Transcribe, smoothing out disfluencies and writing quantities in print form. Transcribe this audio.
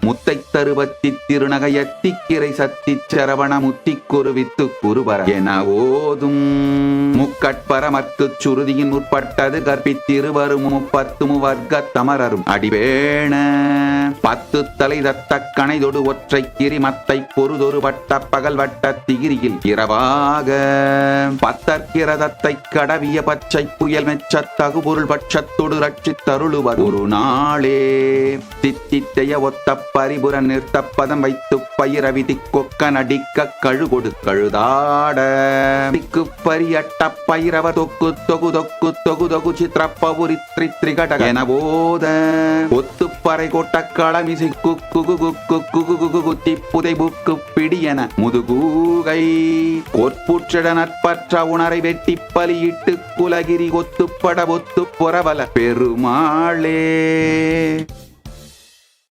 முத்தை தருவத்தி திருநகையத்தி கிரை சத்தி சரவண முத்தி குருவித்து குருபர என ஓதும் முக்கட்பரமற்கு சுருதியின் முற்பட்டது கற்பித்திருவரும் 30 வர்க்க தமரரும் அடிவேண 10 தலை தத்த கணைதொடு ஒற்றை கிரிமத்தை பொருதொரு வட்ட பகல் வட்ட திகிரியில் இரவாக பத்தற்கிரதத்தை கடவிய பச்சை புயல் மெச்ச தகுபொருள் பட்சத்தொடு ரட்சித்தருளுவர் ஒரு நாளே தித்தித்தைய ஒத்த பரிபுர நிறுத்த பதம் வைத்து பயிரவிதி கொக்க நடிக்க கழுகொடு கழுதாட திக்கு பரியட்ட பைரவ தொக்கு தொகு தொக்கு தொகு தொகு சித்திரப்பவுரி திரிகட என போத ஒத்து பறை கொட்ட களமிசை குக்கு குக்கு குகு குகு குத்தி புதை புக்கு பிடியன முதுகூகை கொற்புற்றிட நற்பற்ற உணரை வெட்டி பலியிட்டு குலகிரி ஒத்துப்பட ஒத்து பொறவல பெருமாளே.